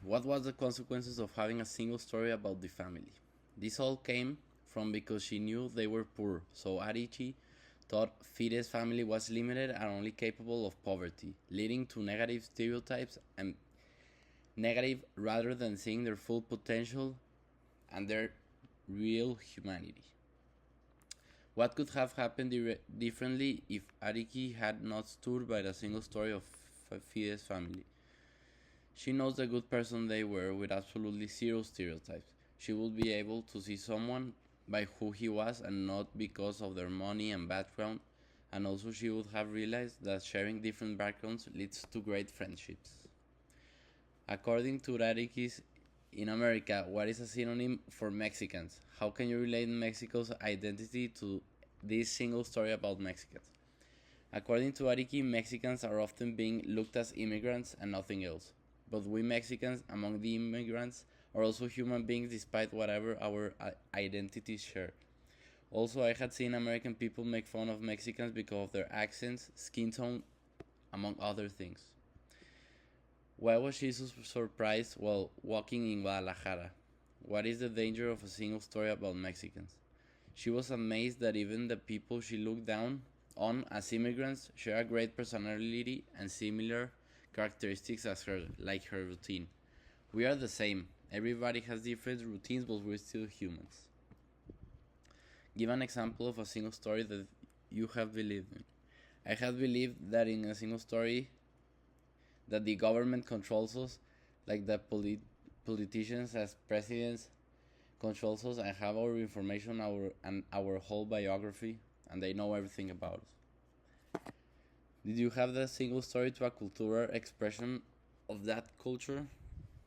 What was the consequences of having a single story about the family? This all came from because she knew they were poor, so Adichie thought Fide's family was limited and only capable of poverty, leading to negative stereotypes and negative rather than seeing their full potential and their real humanity. What could have happened differently if Ariki had not stood by the single story of Fide's family? She knows the good person they were with absolutely zero stereotypes. She would be able to see someone by who he was and not because of their money and background, and also she would have realized that sharing different backgrounds leads to great friendships. According to Rariki's in America, what is a synonym for Mexicans? How can you relate Mexico's identity to this single story about Mexicans? According to Ariki, Mexicans are often being looked as immigrants and nothing else. But we Mexicans, among the immigrants, are also human beings despite whatever our identities share. Also, I had seen American people make fun of Mexicans because of their accents, skin tone, among other things. Why was she so surprised while walking in Guadalajara? What is the danger of a single story about Mexicans? She was amazed that even the people she looked down on as immigrants share a great personality and similar characteristics as her, like her routine. We are the same. Everybody has different routines, but we're still humans. Give an example of a single story that you have believed in. I have believed that in a single story that the government controls us, like the politicians as presidents controls us and have our information, our whole biography, and they know everything about us. Did you have the single story to a cultural expression of that culture?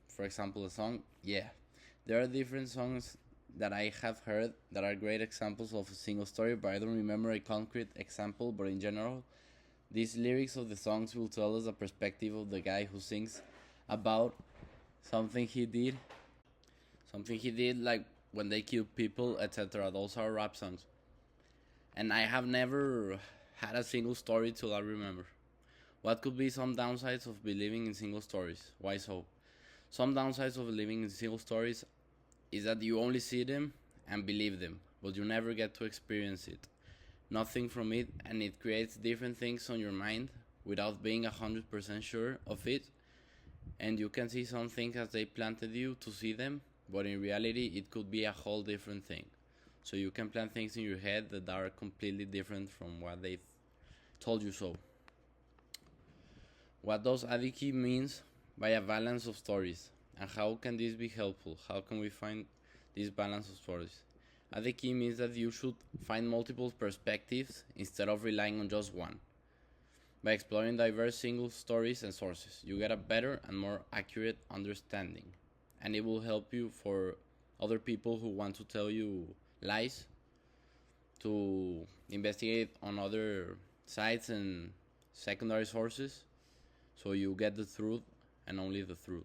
For example, a song? Yeah. There are different songs that I have heard that are great examples of a single story, but I don't remember a concrete example. But in general, these lyrics of the songs will tell us the perspective of the guy who sings about something he did. Something he did, like when they killed people, etc. Those are rap songs. And I have never had a single story till I remember. What could be some downsides of believing in single stories? Why so? Some downsides of living in single stories is that you only see them and believe them, but you never get to experience it. Nothing from it, and it creates different things on your mind without being 100% sure of it. And you can see some things as they planted you to see them, but in reality, it could be a whole different thing. So you can plan things in your head that are completely different from what they told you so. What does Adichie means by a balance of stories, and how can this be helpful? How can we find this balance of stories? Adichie means that you should find multiple perspectives instead of relying on just one. By exploring diverse single stories and sources, you get a better and more accurate understanding, and it will help you for other people who want to tell you lies to investigate on other sites and secondary sources so you get the truth and only the truth.